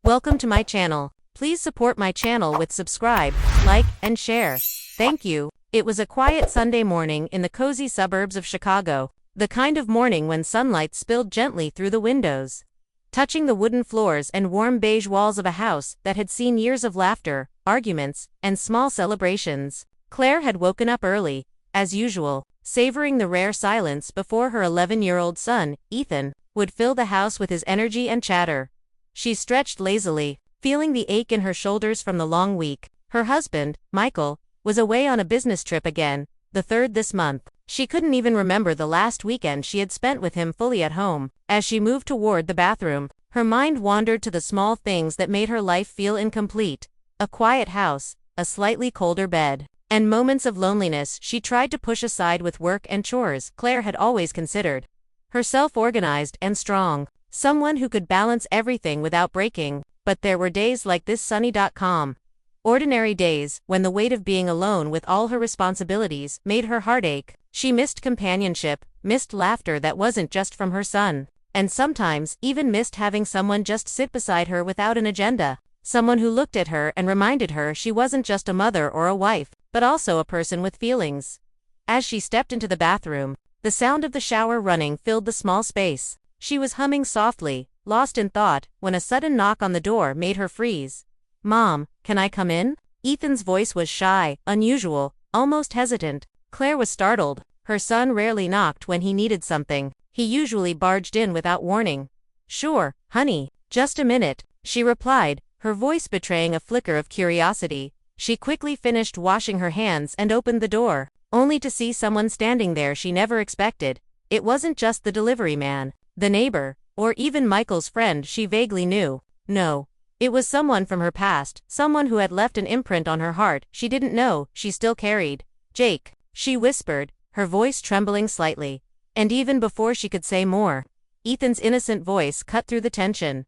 Welcome to my channel. Please support my channel with subscribe, like, and share. Thank you. It was a quiet Sunday morning in the cozy suburbs of Chicago, the kind of morning when sunlight spilled gently through the windows, touching the wooden floors and warm beige walls of a house that had seen years of laughter, arguments, and small celebrations. Claire had woken up early, as usual, savoring the rare silence before her 11-year-old son, Ethan, would fill the house with his energy and chatter. She stretched lazily, feeling the ache in her shoulders from the long week. Her husband, Michael, was away on a business trip again, the third this month. She couldn't even remember the last weekend she had spent with him fully at home. As she moved toward the bathroom, her mind wandered to the small things that made her life feel incomplete. A quiet house, a slightly colder bed, and moments of loneliness she tried to push aside with work and chores. Claire had always considered herself organized and strong, someone who could balance everything without breaking, but there were days like this sunny.com. Ordinary days, when the weight of being alone with all her responsibilities made her heart ache. She missed companionship, missed laughter that wasn't just from her son, and sometimes even missed having someone just sit beside her without an agenda, someone who looked at her and reminded her she wasn't just a mother or a wife, but also a person with feelings. As she stepped into the bathroom, the sound of the shower running filled the small space. She was humming softly, lost in thought, when a sudden knock on the door made her freeze. "Mom, can I come in?" Ethan's voice was shy, unusual, almost hesitant. Claire was startled. Her son rarely knocked when he needed something. He usually barged in without warning. "Sure, honey, just a minute," she replied, her voice betraying a flicker of curiosity. She quickly finished washing her hands and opened the door, only to see someone standing there she never expected. It wasn't just the delivery man, the neighbor, or even Michael's friend she vaguely knew. No. It was someone from her past, someone who had left an imprint on her heart she didn't know she still carried. "Jake," she whispered, her voice trembling slightly. And even before she could say more, Ethan's innocent voice cut through the tension.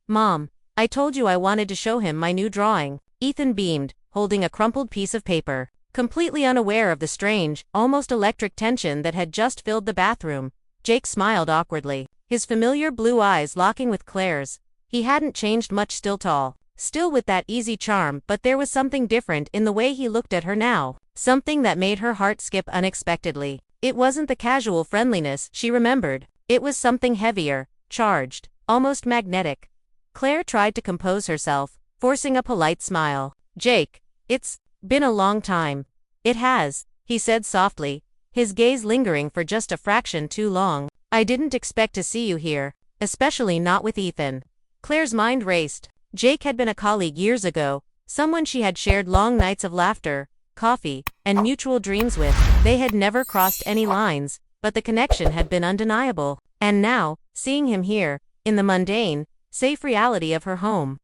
"Mom, I told you I wanted to show him my new drawing." Ethan beamed, holding a crumpled piece of paper, completely unaware of the strange, almost electric tension that had just filled the bathroom. Jake smiled awkwardly, his familiar blue eyes locking with Claire's. He hadn't changed much, still tall, still with that easy charm, but there was something different in the way he looked at her now, something that made her heart skip unexpectedly. It wasn't the casual friendliness she remembered. It was something heavier, charged, almost magnetic. Claire tried to compose herself, forcing a polite smile. "Jake, it's been a long time." "It has," he said softly, his gaze lingering for just a fraction too long. "I didn't expect to see you here, especially not with Ethan." Claire's mind raced. Jake had been a colleague years ago, someone she had shared long nights of laughter, coffee, and mutual dreams with. They had never crossed any lines, but the connection had been undeniable. And now, seeing him here, in the mundane, safe reality of her home,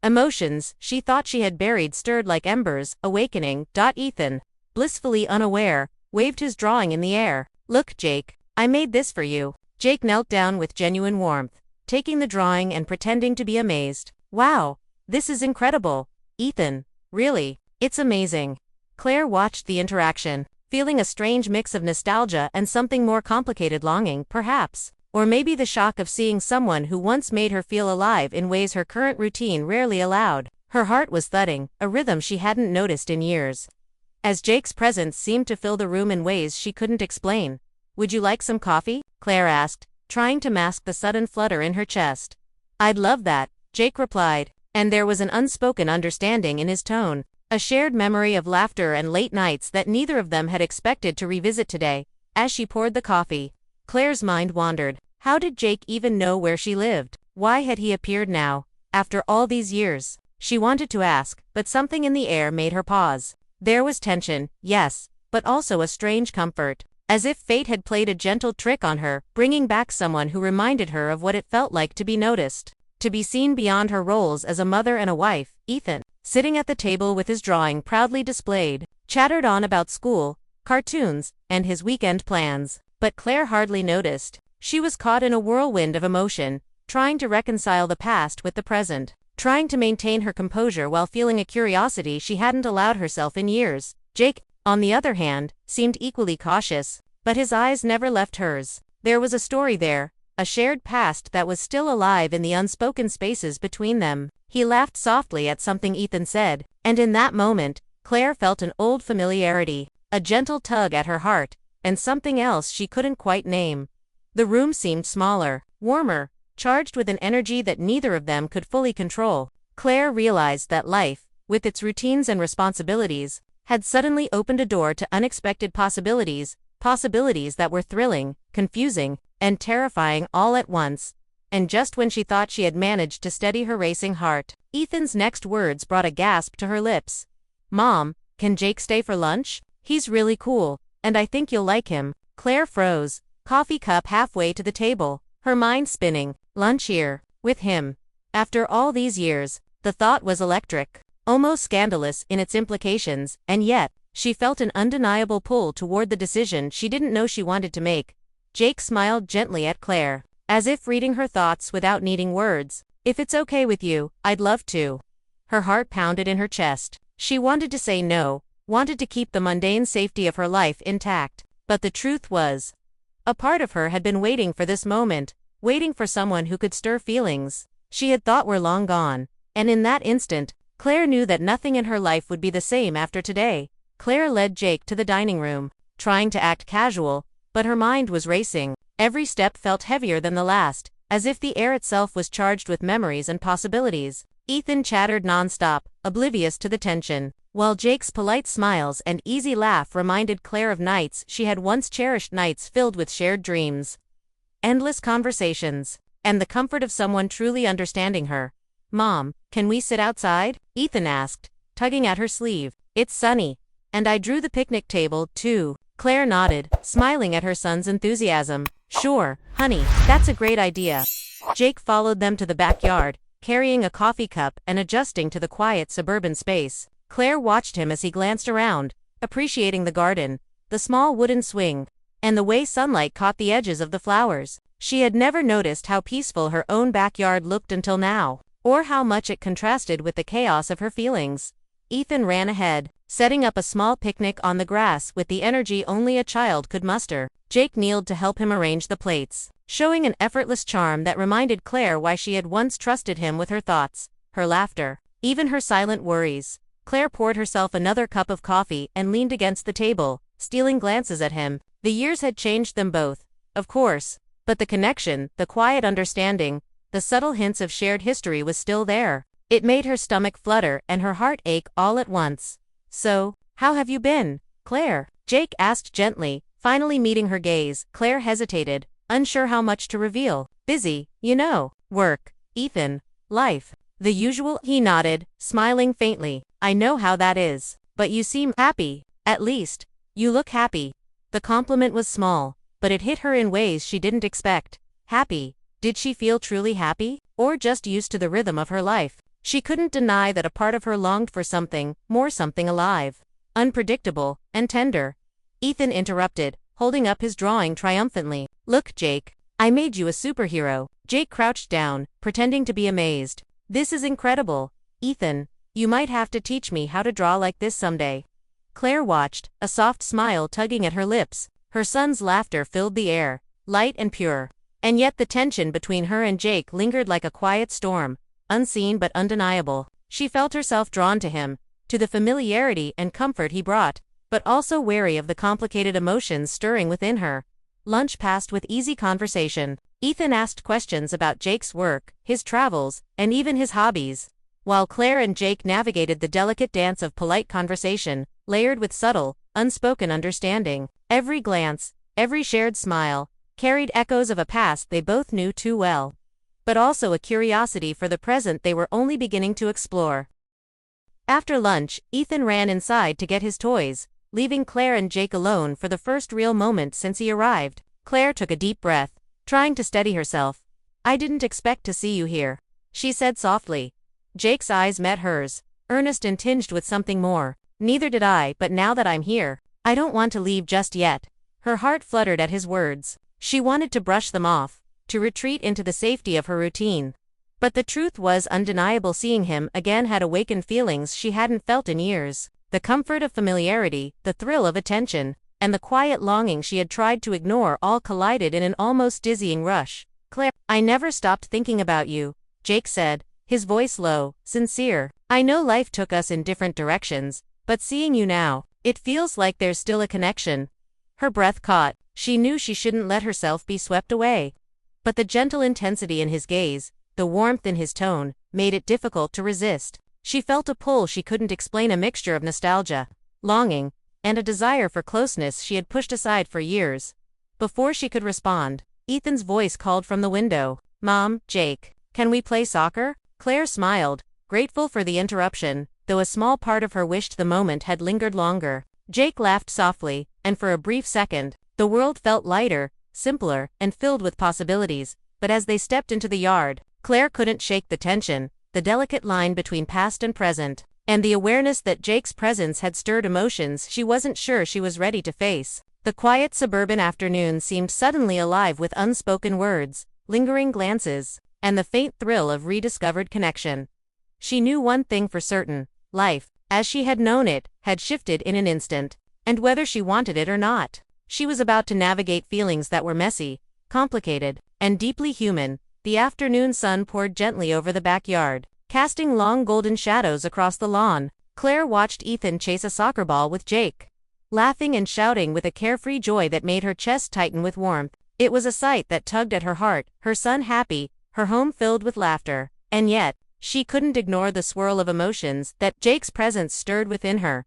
emotions she thought she had buried stirred like embers, awakening. Ethan, blissfully unaware, waved his drawing in the air. "Look, Jake, I made this for you." Jake knelt down with genuine warmth, taking the drawing and pretending to be amazed. "Wow, this is incredible, Ethan, really, it's amazing." Claire watched the interaction, feeling a strange mix of nostalgia and something more complicated, longing, perhaps, or maybe the shock of seeing someone who once made her feel alive in ways her current routine rarely allowed. Her heart was thudding, a rhythm she hadn't noticed in years, as Jake's presence seemed to fill the room in ways she couldn't explain. "Would you like some coffee?" Claire asked, trying to mask the sudden flutter in her chest. "I'd love that," Jake replied, and there was an unspoken understanding in his tone, a shared memory of laughter and late nights that neither of them had expected to revisit today. As she poured the coffee, Claire's mind wandered. How did Jake even know where she lived? Why had he appeared now, after all these years? She wanted to ask, but something in the air made her pause. There was tension, yes, but also a strange comfort, as if fate had played a gentle trick on her, bringing back someone who reminded her of what it felt like to be noticed, to be seen beyond her roles as a mother and a wife. Ethan, sitting at the table with his drawing proudly displayed, chattered on about school, cartoons, and his weekend plans. But Claire hardly noticed. She was caught in a whirlwind of emotion, trying to reconcile the past with the present, trying to maintain her composure while feeling a curiosity she hadn't allowed herself in years. Jake, on the other hand, seemed equally cautious, but his eyes never left hers. There was a story there, a shared past that was still alive in the unspoken spaces between them. He laughed softly at something Ethan said, and in that moment, Claire felt an old familiarity, a gentle tug at her heart, and something else she couldn't quite name. The room seemed smaller, warmer, charged with an energy that neither of them could fully control. Claire realized that life, with its routines and responsibilities, had suddenly opened a door to unexpected possibilities that were thrilling, confusing, and terrifying all at once. And just when she thought she had managed to steady her racing heart, Ethan's next words brought a gasp to her lips. "Mom, can Jake stay for lunch? He's really cool, and I think you'll like him." Claire froze, coffee cup halfway to the table, her mind spinning. Lunch here, with him. After all these years, the thought was electric, almost scandalous in its implications, and yet, she felt an undeniable pull toward the decision she didn't know she wanted to make. Jake smiled gently at Claire, as if reading her thoughts without needing words. "If it's okay with you, I'd love to." Her heart pounded in her chest. She wanted to say no, wanted to keep the mundane safety of her life intact, but the truth was, a part of her had been waiting for this moment, waiting for someone who could stir feelings she had thought were long gone, and in that instant, Claire knew that nothing in her life would be the same after today. Claire led Jake to the dining room, trying to act casual, but her mind was racing. Every step felt heavier than the last, as if the air itself was charged with memories and possibilities. Ethan chattered nonstop, oblivious to the tension, while Jake's polite smiles and easy laugh reminded Claire of nights she had once cherished, nights filled with shared dreams, endless conversations, and the comfort of someone truly understanding her. "Mom, can we sit outside?" Ethan asked, tugging at her sleeve. "It's sunny, and I drew the picnic table, too." Claire nodded, smiling at her son's enthusiasm. "Sure, honey, that's a great idea." Jake followed them to the backyard, carrying a coffee cup and adjusting to the quiet suburban space. Claire watched him as he glanced around, appreciating the garden, the small wooden swing, and the way sunlight caught the edges of the flowers. She had never noticed how peaceful her own backyard looked until now, or how much it contrasted with the chaos of her feelings. Ethan ran ahead, setting up a small picnic on the grass with the energy only a child could muster. Jake kneeled to help him arrange the plates, showing an effortless charm that reminded Claire why she had once trusted him with her thoughts, her laughter, even her silent worries. Claire poured herself another cup of coffee and leaned against the table, stealing glances at him. The years had changed them both, of course, but the connection, the quiet understanding, the subtle hints of shared history was still there. It made her stomach flutter and her heart ache all at once. "So, how have you been, Claire?" Jake asked gently, finally meeting her gaze. Claire hesitated, unsure how much to reveal. "Busy, you know. Work, Ethan, life. The usual." He nodded, smiling faintly. "I know how that is. But you seem happy. At least, you look happy." The compliment was small, but it hit her in ways she didn't expect. Happy? Did she feel truly happy? Or just used to the rhythm of her life? She couldn't deny that a part of her longed for something more, something alive, unpredictable, and tender. Ethan interrupted, holding up his drawing triumphantly. "Look, Jake, I made you a superhero." Jake crouched down, pretending to be amazed. "This is incredible. Ethan, you might have to teach me how to draw like this someday." Claire watched, a soft smile tugging at her lips. Her son's laughter filled the air, light and pure. And yet the tension between her and Jake lingered like a quiet storm, unseen but undeniable. She felt herself drawn to him, to the familiarity and comfort he brought, but also wary of the complicated emotions stirring within her. Lunch passed with easy conversation. Ethan asked questions about Jake's work, his travels, and even his hobbies, while Claire and Jake navigated the delicate dance of polite conversation, layered with subtle, unspoken understanding. Every glance, every shared smile, carried echoes of a past they both knew too well, but also a curiosity for the present they were only beginning to explore. After lunch, Ethan ran inside to get his toys, leaving Claire and Jake alone for the first real moment since he arrived. Claire took a deep breath, trying to steady herself. "I didn't expect to see you here," she said softly. Jake's eyes met hers, earnest and tinged with something more. "Neither did I, but now that I'm here, I don't want to leave just yet." Her heart fluttered at his words. She wanted to brush them off, to retreat into the safety of her routine. But the truth was undeniable. Seeing him again had awakened feelings she hadn't felt in years. The comfort of familiarity, the thrill of attention, and the quiet longing she had tried to ignore all collided in an almost dizzying rush. Claire, I never stopped thinking about you, Jake said, his voice low, sincere. I know life took us in different directions, but seeing you now, it feels like there's still a connection. Her breath caught. She knew she shouldn't let herself be swept away. But the gentle intensity in his gaze, the warmth in his tone, made it difficult to resist. She felt a pull she couldn't explain, a mixture of nostalgia, longing, and a desire for closeness she had pushed aside for years. Before she could respond, Ethan's voice called from the window. Mom, Jake, can we play soccer? Claire smiled, grateful for the interruption, though a small part of her wished the moment had lingered longer. Jake laughed softly, and for a brief second, the world felt lighter, simpler, and filled with possibilities. But as they stepped into the yard, Claire couldn't shake the tension, the delicate line between past and present, and the awareness that Jake's presence had stirred emotions she wasn't sure she was ready to face. The quiet suburban afternoon seemed suddenly alive with unspoken words, lingering glances, and the faint thrill of rediscovered connection. She knew one thing for certain: life, as she had known it, had shifted in an instant, and whether she wanted it or not, she was about to navigate feelings that were messy, complicated, and deeply human. The afternoon sun poured gently over the backyard, casting long golden shadows across the lawn. Claire watched Ethan chase a soccer ball with Jake, laughing and shouting with a carefree joy that made her chest tighten with warmth. It was a sight that tugged at her heart, her son happy, her home filled with laughter. And yet, she couldn't ignore the swirl of emotions that Jake's presence stirred within her.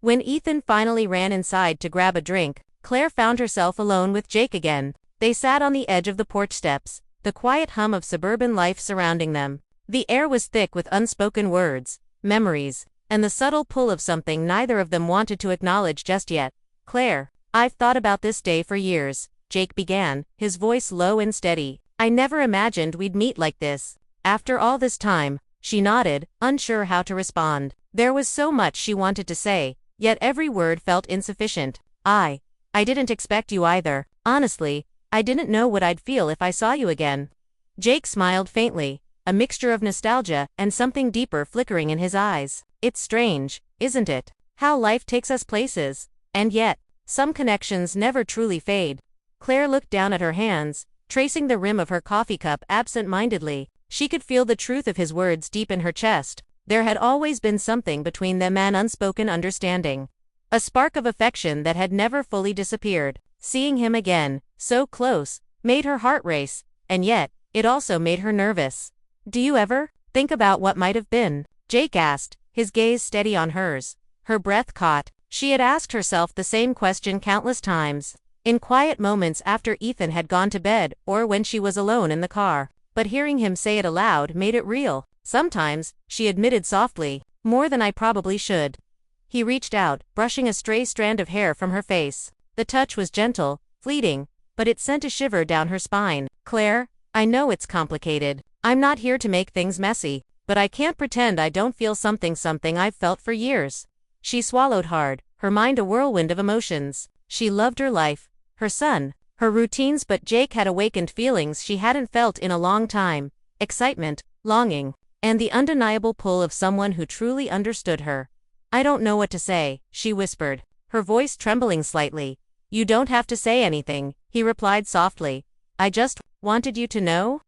When Ethan finally ran inside to grab a drink, Claire found herself alone with Jake again. They sat on the edge of the porch steps, the quiet hum of suburban life surrounding them. The air was thick with unspoken words, memories, and the subtle pull of something neither of them wanted to acknowledge just yet. Claire, I've thought about this day for years, Jake began, his voice low and steady. I never imagined we'd meet like this. After all this time, she nodded, unsure how to respond. There was so much she wanted to say, yet every word felt insufficient. I didn't expect you either. Honestly, I didn't know what I'd feel if I saw you again. Jake smiled faintly, a mixture of nostalgia and something deeper flickering in his eyes. It's strange, isn't it? How life takes us places, and yet, some connections never truly fade. Claire looked down at her hands, tracing the rim of her coffee cup absent-mindedly. She could feel the truth of his words deep in her chest. There had always been something between them, an unspoken understanding. A spark of affection that had never fully disappeared. Seeing him again, so close, made her heart race, and yet, it also made her nervous. Do you ever think about what might have been? Jake asked, his gaze steady on hers. Her breath caught. She had asked herself the same question countless times, in quiet moments after Ethan had gone to bed or when she was alone in the car. But hearing him say it aloud made it real. Sometimes, she admitted softly, more than I probably should. He reached out, brushing a stray strand of hair from her face. The touch was gentle, fleeting, but it sent a shiver down her spine. Claire, I know it's complicated. I'm not here to make things messy, but I can't pretend I don't feel something I've felt for years. She swallowed hard, her mind a whirlwind of emotions. She loved her life, her son, her routines, but Jake had awakened feelings she hadn't felt in a long time. Excitement, longing, and the undeniable pull of someone who truly understood her. I don't know what to say, she whispered, her voice trembling slightly. You don't have to say anything, he replied softly. I just wanted you to know.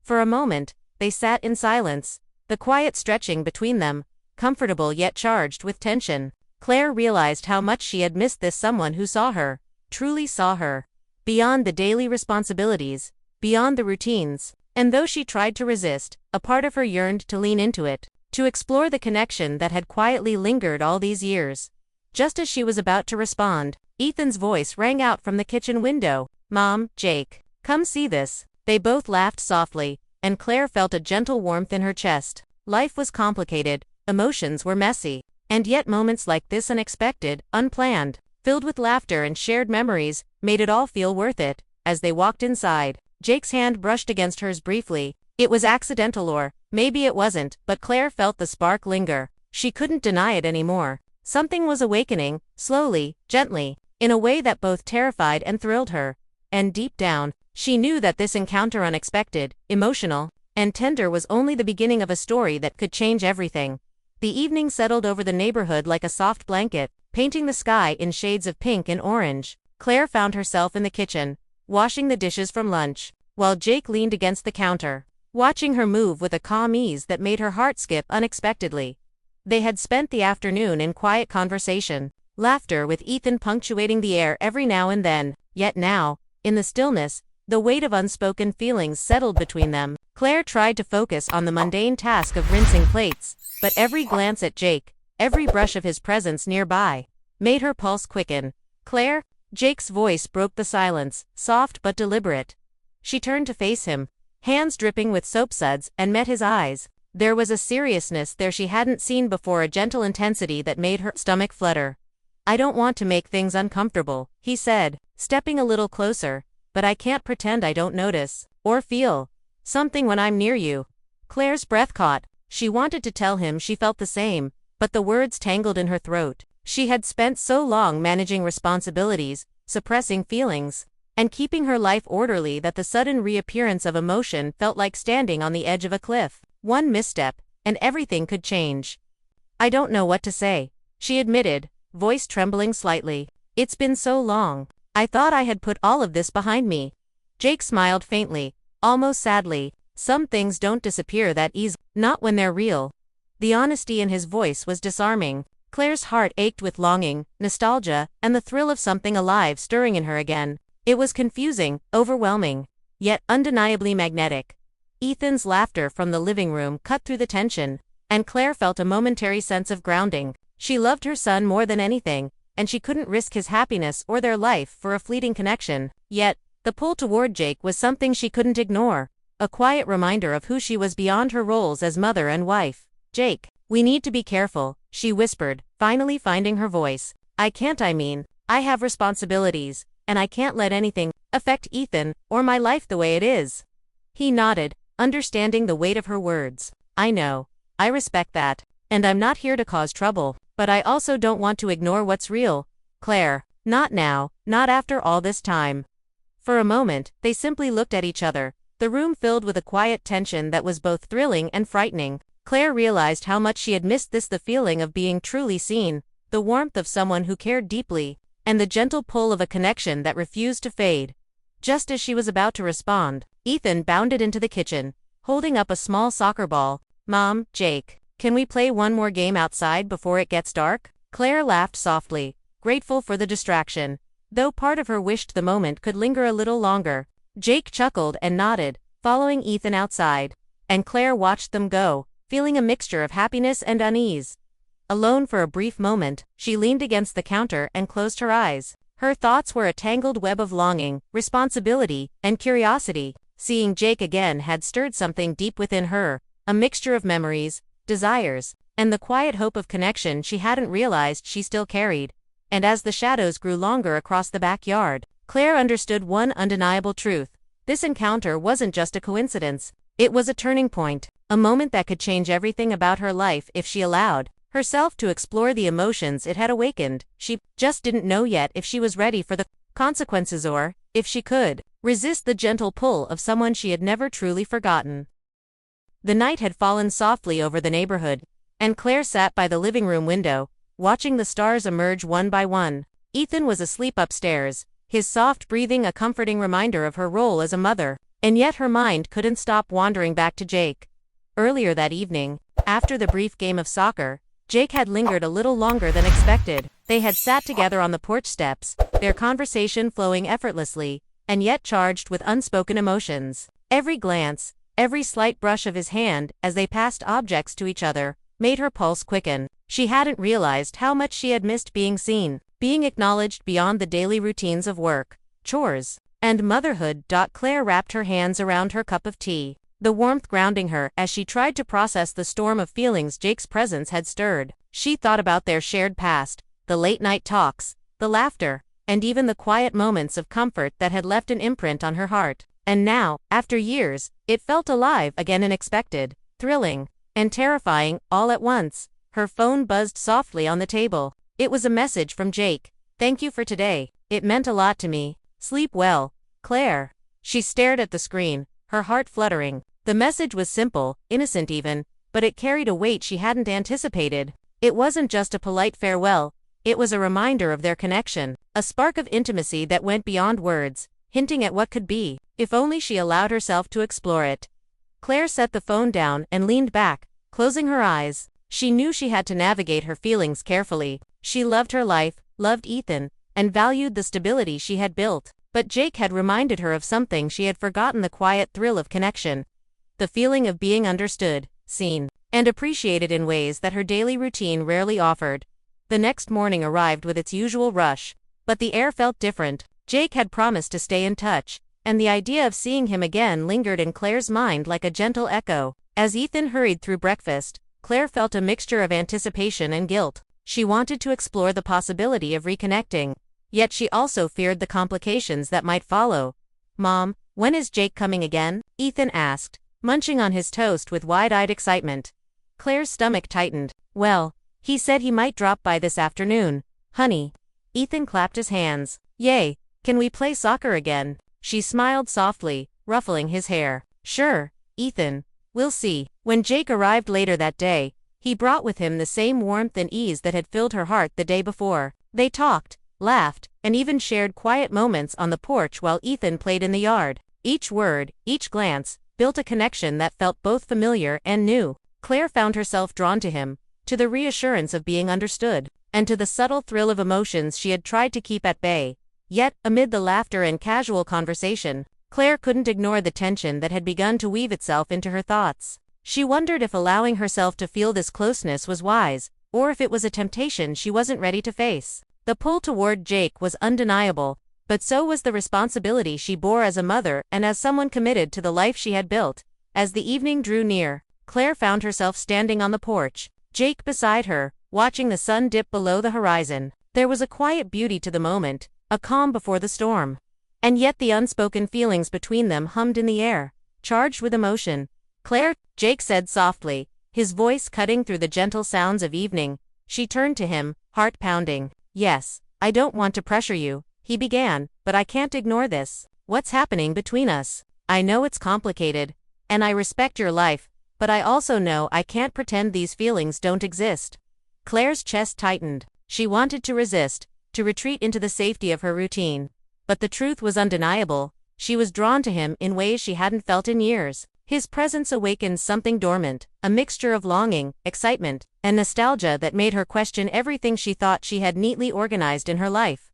For a moment, they sat in silence, the quiet stretching between them, comfortable yet charged with tension. Claire realized how much she had missed this someone who saw her, truly saw her, beyond the daily responsibilities, beyond the routines. And though she tried to resist, a part of her yearned to lean into it, to explore the connection that had quietly lingered all these years. Just as she was about to respond, Ethan's voice rang out from the kitchen window. Mom, Jake, come see this. They both laughed softly, and Claire felt a gentle warmth in her chest. Life was complicated, emotions were messy, and yet moments like this, unexpected, unplanned, filled with laughter and shared memories, made it all feel worth it. As they walked inside, Jake's hand brushed against hers briefly. It was accidental, or maybe it wasn't, but Claire felt the spark linger. She couldn't deny it anymore. Something was awakening, slowly, gently, in a way that both terrified and thrilled her. And deep down, she knew that this encounter, unexpected, emotional, and tender, was only the beginning of a story that could change everything. The evening settled over the neighborhood like a soft blanket, painting the sky in shades of pink and orange. Claire found herself in the kitchen, washing the dishes from lunch. while Jake leaned against the counter, watching her move with a calm ease that made her heart skip unexpectedly. They had spent the afternoon in quiet conversation, laughter with Ethan punctuating the air every now and then, yet now, in the stillness, the weight of unspoken feelings settled between them. Claire tried to focus on the mundane task of rinsing plates, but every glance at Jake, every brush of his presence nearby, made her pulse quicken. "Claire?" Jake's voice broke the silence, soft but deliberate. She turned to face him, hands dripping with soapsuds, and met his eyes. There was a seriousness there she hadn't seen before, a gentle intensity that made her stomach flutter. "I don't want to make things uncomfortable," he said, stepping a little closer, "but I can't pretend I don't notice, or feel, something when I'm near you." Claire's breath caught. She wanted to tell him she felt the same, but the words tangled in her throat. She had spent so long managing responsibilities, suppressing feelings, and keeping her life orderly that the sudden reappearance of emotion felt like standing on the edge of a cliff. One misstep, and everything could change. "I don't know what to say," she admitted, voice trembling slightly. "It's been so long. I thought I had put all of this behind me." Jake smiled faintly, almost sadly. "Some things don't disappear that easily, not when they're real." The honesty in his voice was disarming. Claire's heart ached with longing, nostalgia, and the thrill of something alive stirring in her again. It was confusing, overwhelming, yet undeniably magnetic. Ethan's laughter from the living room cut through the tension, and Claire felt a momentary sense of grounding. She loved her son more than anything, and she couldn't risk his happiness or their life for a fleeting connection. Yet, the pull toward Jake was something she couldn't ignore, a quiet reminder of who she was beyond her roles as mother and wife. "Jake, we need to be careful," she whispered, finally finding her voice. I mean, I have responsibilities, and I can't let anything affect Ethan or my life the way it is." He nodded, understanding the weight of her words. "I know. I respect that. And I'm not here to cause trouble, but I also don't want to ignore what's real. Claire, not now, not after all this time." For a moment, they simply looked at each other, the room filled with a quiet tension that was both thrilling and frightening. Claire realized how much she had missed this, the feeling of being truly seen, the warmth of someone who cared deeply, and the gentle pull of a connection that refused to fade. Just as she was about to respond, Ethan bounded into the kitchen, holding up a small soccer ball. "Mom, Jake, can we play one more game outside before it gets dark?" Claire laughed softly, grateful for the distraction, though part of her wished the moment could linger a little longer. Jake chuckled and nodded, following Ethan outside, and Claire watched them go, feeling a mixture of happiness and unease. Alone for a brief moment, she leaned against the counter and closed her eyes. Her thoughts were a tangled web of longing, responsibility, and curiosity. Seeing Jake again had stirred something deep within her, a mixture of memories, desires, and the quiet hope of connection she hadn't realized she still carried. And as the shadows grew longer across the backyard, Claire understood one undeniable truth. This encounter wasn't just a coincidence. It was a turning point, a moment that could change everything about her life if she allowed herself to explore the emotions it had awakened. She just didn't know yet if she was ready for the consequences or, if she could, resist the gentle pull of someone she had never truly forgotten. The night had fallen softly over the neighborhood, and Claire sat by the living room window, watching the stars emerge one by one. Ethan was asleep upstairs, his soft breathing a comforting reminder of her role as a mother, and yet her mind couldn't stop wandering back to Jake. Earlier that evening, after the brief game of soccer, Jake had lingered a little longer than expected. They had sat together on the porch steps, their conversation flowing effortlessly, and yet charged with unspoken emotions. Every glance, every slight brush of his hand as they passed objects to each other, made her pulse quicken. She hadn't realized how much she had missed being seen, being acknowledged beyond the daily routines of work, chores, and motherhood. Claire wrapped her hands around her cup of tea, the warmth grounding her as she tried to process the storm of feelings Jake's presence had stirred. She thought about their shared past, the late-night talks, the laughter, and even the quiet moments of comfort that had left an imprint on her heart. And now, after years, it felt alive again, unexpected, thrilling, and terrifying, all at once. Her phone buzzed softly on the table. It was a message from Jake. "Thank you for today. It meant a lot to me. Sleep well, Claire." She stared at the screen, her heart fluttering. The message was simple, innocent even, but it carried a weight she hadn't anticipated. It wasn't just a polite farewell, it was a reminder of their connection, a spark of intimacy that went beyond words. hinting at what could be, if only she allowed herself to explore it. Claire set the phone down and leaned back, closing her eyes. She knew she had to navigate her feelings carefully. She loved her life, loved Ethan, and valued the stability she had built. But Jake had reminded her of something she had forgotten: the quiet thrill of connection. The feeling of being understood, seen, and appreciated in ways that her daily routine rarely offered. The next morning arrived with its usual rush, but the air felt different. Jake had promised to stay in touch, and the idea of seeing him again lingered in Claire's mind like a gentle echo. As Ethan hurried through breakfast, Claire felt a mixture of anticipation and guilt. She wanted to explore the possibility of reconnecting, yet she also feared the complications that might follow. "Mom, when is Jake coming again?" Ethan asked, munching on his toast with wide-eyed excitement. Claire's stomach tightened. "Well, he said he might drop by this afternoon, honey." Ethan clapped his hands. "Yay, can we play soccer again?" She smiled softly, ruffling his hair. "Sure, Ethan, we'll see." When Jake arrived later that day, he brought with him the same warmth and ease that had filled her heart the day before. They talked, laughed, and even shared quiet moments on the porch while Ethan played in the yard. Each word, each glance, built a connection that felt both familiar and new. Claire found herself drawn to him, to the reassurance of being understood, and to the subtle thrill of emotions she had tried to keep at bay. Yet, amid the laughter and casual conversation, Claire couldn't ignore the tension that had begun to weave itself into her thoughts. She wondered if allowing herself to feel this closeness was wise, or if it was a temptation she wasn't ready to face. The pull toward Jake was undeniable, but so was the responsibility she bore as a mother and as someone committed to the life she had built. As the evening drew near, Claire found herself standing on the porch, Jake beside her, watching the sun dip below the horizon. There was a quiet beauty to the moment, a calm before the storm. And yet the unspoken feelings between them hummed in the air, charged with emotion. "Claire," Jake said softly, his voice cutting through the gentle sounds of evening. She turned to him, heart pounding. "Yes, I don't want to pressure you," he began, "but I can't ignore this. What's happening between us? I know it's complicated, and I respect your life, but I also know I can't pretend these feelings don't exist." Claire's chest tightened. She wanted to resist, to retreat into the safety of her routine. But the truth was undeniable. She was drawn to him in ways she hadn't felt in years. His presence awakened something dormant, a mixture of longing, excitement, and nostalgia that made her question everything she thought she had neatly organized in her life.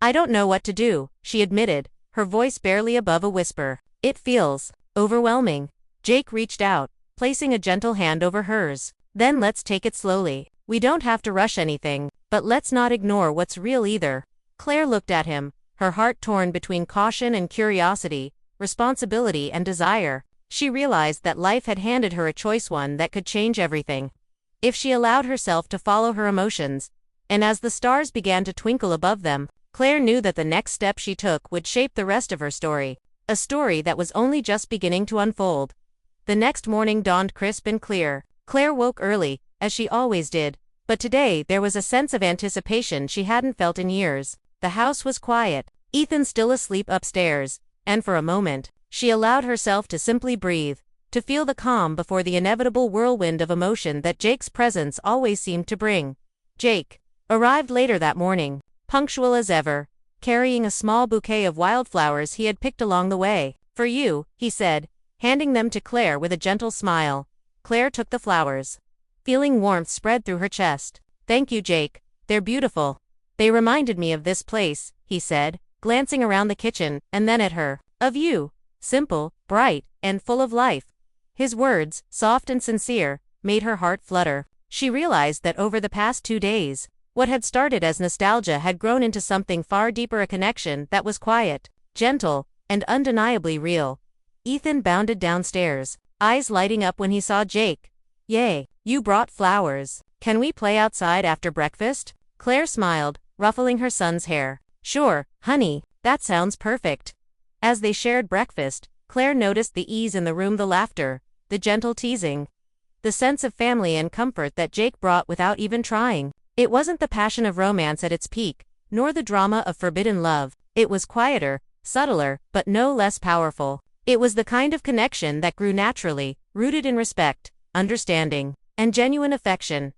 I don't know what to do," she admitted, her voice barely above a whisper. "It feels overwhelming." Jake reached out, placing a gentle hand over hers. "Then let's take it slowly. We don't have to rush anything, but let's not ignore what's real either." Claire looked at him, her heart torn between caution and curiosity, responsibility and desire. She realized that life had handed her a choice, one that could change everything, if she allowed herself to follow her emotions. And as the stars began to twinkle above them, Claire knew that the next step she took would shape the rest of her story, a story that was only just beginning to unfold. The next morning dawned crisp and clear. Claire woke early, as she always did, but today there was a sense of anticipation she hadn't felt in years. The house was quiet, Ethan still asleep upstairs, and for a moment, she allowed herself to simply breathe, to feel the calm before the inevitable whirlwind of emotion that Jake's presence always seemed to bring. Jake arrived later that morning, punctual as ever, carrying a small bouquet of wildflowers he had picked along the way. "For you," he said, handing them to Claire with a gentle smile. Claire took the flowers, feeling warmth spread through her chest. "Thank you, Jake. They're beautiful. They reminded me of this place," he said, glancing around the kitchen and then at her. "Of you. Simple, bright, and full of life." His words, soft and sincere, made her heart flutter. She realized that over the past 2 days, what had started as nostalgia had grown into something far deeper, a connection that was quiet, gentle, and undeniably real. Ethan bounded downstairs, eyes lighting up when he saw Jake. "Yay, you brought flowers. Can we play outside after breakfast?" Claire smiled, ruffling her son's hair. "Sure, honey, that sounds perfect." As they shared breakfast, Claire noticed the ease in the room, the laughter, the gentle teasing, the sense of family and comfort that Jake brought without even trying. It wasn't the passion of romance at its peak, nor the drama of forbidden love. It was quieter, subtler, but no less powerful. It was the kind of connection that grew naturally, rooted in respect, understanding, and genuine affection.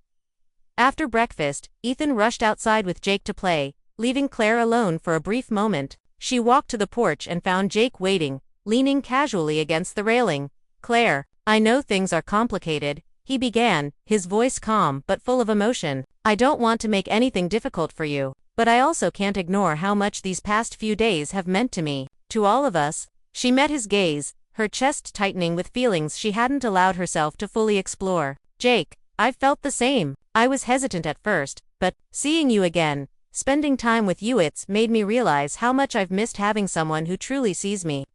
After breakfast, Ethan rushed outside with Jake to play, leaving Claire alone for a brief moment. She walked to the porch and found Jake waiting, leaning casually against the railing. "Claire, I know things are complicated," he began, his voice calm but full of emotion. "I don't want to make anything difficult for you, but I also can't ignore how much these past few days have meant to me, to all of us." She met his gaze, her chest tightening with feelings she hadn't allowed herself to fully explore. "Jake, I've felt the same. I was hesitant at first, but seeing you again, spending time with you, it's made me realize how much I've missed having someone who truly sees me."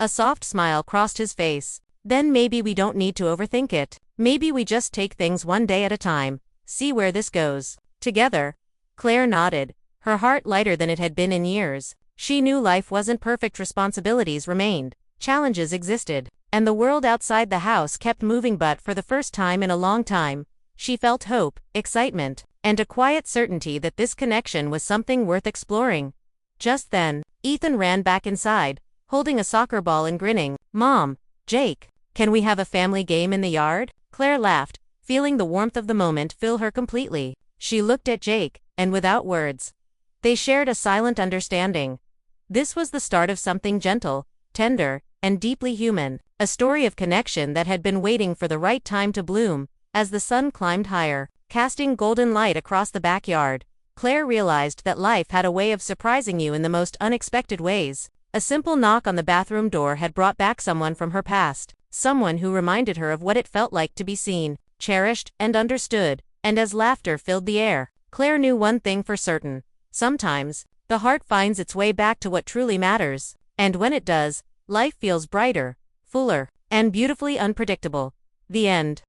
A soft smile crossed his face. "Then maybe we don't need to overthink it. Maybe we just take things one day at a time, see where this goes. Together." Claire nodded, her heart lighter than it had been in years. She knew life wasn't perfect, responsibilities remained, challenges existed, and the world outside the house kept moving, but for the first time in a long time, she felt hope, excitement, and a quiet certainty that this connection was something worth exploring. Just then, Ethan ran back inside, holding a soccer ball and grinning. "Mom, Jake, can we have a family game in the yard?" Claire laughed, feeling the warmth of the moment fill her completely. She looked at Jake, and without words, they shared a silent understanding. This was the start of something gentle, tender, and deeply human, a story of connection that had been waiting for the right time to bloom. As the sun climbed higher, casting golden light across the backyard, Claire realized that life had a way of surprising you in the most unexpected ways. A simple knock on the bathroom door had brought back someone from her past, someone who reminded her of what it felt like to be seen, cherished, and understood. And as laughter filled the air, Claire knew one thing for certain: sometimes, the heart finds its way back to what truly matters. And when it does, life feels brighter, fuller, and beautifully unpredictable. The end.